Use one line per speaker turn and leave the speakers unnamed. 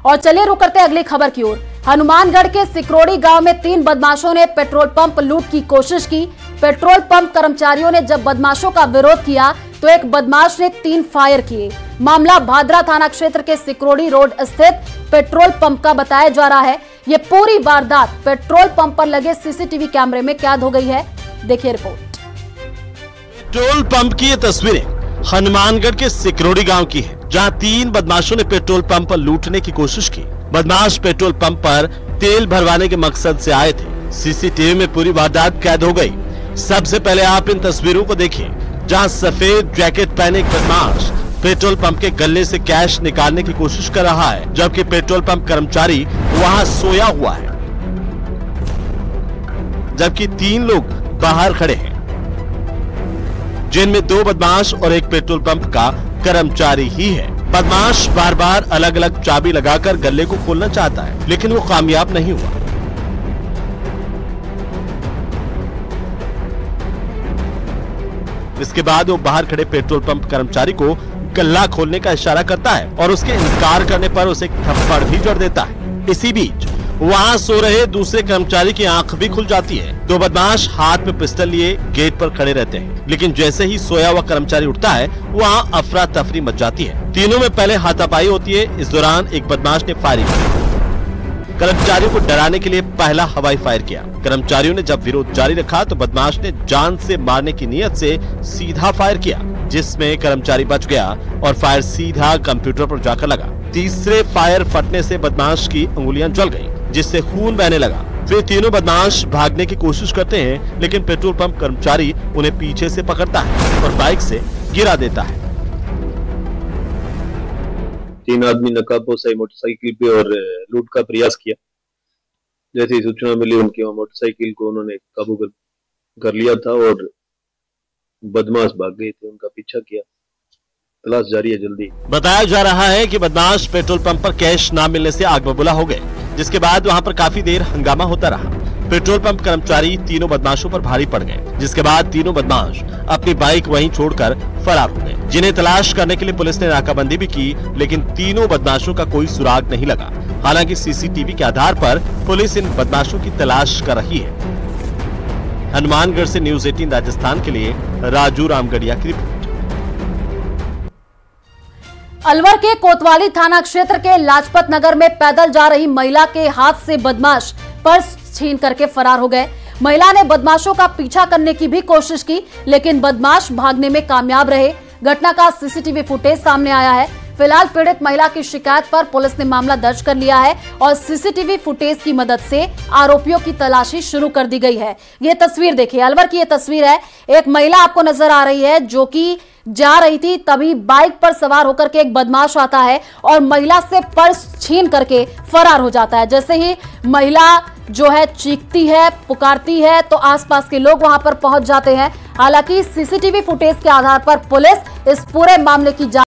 और चलिए रुक करते अगली खबर की ओर। हनुमानगढ़ के सिकरोड़ी गांव में 3 बदमाशों ने पेट्रोल पंप लूट की कोशिश की। पेट्रोल पंप कर्मचारियों ने जब बदमाशों का विरोध किया तो एक बदमाश ने 3 फायर किए। मामला भादरा थाना क्षेत्र के सिकरोड़ी रोड स्थित पेट्रोल पंप का बताया जा रहा है। ये पूरी वारदात पेट्रोल पंप पर लगे सीसीटीवी कैमरे में कैद हो गई है। देखिए रिपोर्ट।
पेट्रोल पंप की ये तस्वीरें हनुमानगढ़ के सिकरोड़ी गांव की है, जहां 3 बदमाशों ने पेट्रोल पंप पर लूटने की कोशिश की। बदमाश पेट्रोल पंप पर तेल भरवाने के मकसद से आए थे। सीसीटीवी में पूरी वारदात कैद हो गई। सबसे पहले आप इन तस्वीरों को देखिए, जहां सफेद जैकेट पहने एक बदमाश पेट्रोल पंप के गल्ले से कैश निकालने की कोशिश कर रहा है, जबकि पेट्रोल पंप कर्मचारी वहां सोया हुआ है, जबकि 3 लोग बाहर खड़े हैं, जिनमें 2 बदमाश और एक पेट्रोल पंप का कर्मचारी ही है। बदमाश बार बार अलग अलग चाबी लगाकर गल्ले को खोलना चाहता है, लेकिन वो कामयाब नहीं हुआ। इसके बाद वो बाहर खड़े पेट्रोल पंप कर्मचारी को गल्ला खोलने का इशारा करता है और उसके इनकार करने पर उसे थप्पड़ भी जड़ देता है। इसी बीच वहां सो रहे दूसरे कर्मचारी की आंख भी खुल जाती है। 2 बदमाश हाथ में पिस्टल लिए गेट पर खड़े रहते हैं, लेकिन जैसे ही सोया हुआ कर्मचारी उठता है वहां अफरा तफरी मच जाती है। तीनों में पहले हाथापाई होती है। इस दौरान एक बदमाश ने फायरिंग की। कर्मचारियों को डराने के लिए पहला हवाई फायर किया। कर्मचारियों ने जब विरोध जारी रखा तो बदमाश ने जान से मारने की नीयत से सीधा फायर किया, जिसमें कर्मचारी बच गया और फायर सीधा कंप्यूटर पर जाकर लगा। तीसरे फायर फटने से बदमाश की उंगलियां जल गईं, जिससे खून बहने लगा। फिर तीनों बदमाश भागने की कोशिश करते हैं, लेकिन पेट्रोल पंप कर्मचारी उन्हें पीछे से पकड़ता है और बाइक से गिरा देता है।
3 आदमी नकाबपोश मोटरसाइकिल पे और लूट का प्रयास किया। जैसे ही सूचना मिली उनकी मोटरसाइकिल को उन्होंने काबू कर लिया था और बदमाश भाग गए थे। उनका पीछा किया, तलाश जारी है। जल्दी
बताया जा रहा है कि बदमाश पेट्रोल पंप पर कैश न मिलने से आग बबूला हो गए, जिसके बाद वहां पर काफी देर हंगामा होता रहा। पेट्रोल पंप कर्मचारी तीनों बदमाशों पर भारी पड़ गए, जिसके बाद तीनों बदमाश अपनी बाइक वहीं छोड़कर फरार हो गए। जिन्हें तलाश करने के लिए पुलिस ने नाकाबंदी भी की, लेकिन तीनों बदमाशों का कोई सुराग नहीं लगा। हालांकि सीसीटीवी के आधार पर पुलिस इन बदमाशों की तलाश कर रही है। हनुमानगढ़ से न्यूज़ 18 राजस्थान के लिए राजू रामगढ़िया की रिपोर्ट।
अलवर के कोतवाली थाना क्षेत्र के लाजपत नगर में पैदल जा रही महिला के हाथ से बदमाश पर्स छीन करके फरार हो गए। महिला ने बदमाशों का पीछा करने की भी कोशिश की, लेकिन बदमाश भागने में कामयाब रहे। घटना का सीसीटीवी फुटेज सामने आया है। फिलहाल पीड़ित महिला की शिकायत पर पुलिस ने मामला दर्ज कर लिया है और सीसीटीवी फुटेज की मदद से आरोपियों की तलाशी शुरू कर दी गई है। ये तस्वीर देखिए, अलवर की ये तस्वीर है। एक महिला आपको नजर आ रही है जो कि जा रही थी, तभी बाइक पर सवार होकर के एक बदमाश आता है और महिला से पर्स छीन करके फरार हो जाता है। जैसे ही महिला जो है चीखती है, पुकारती है, तो आसपास के लोग वहां पर पहुंच जाते हैं। हालांकि सीसीटीवी फुटेज के आधार पर पुलिस इस पूरे मामले की जांच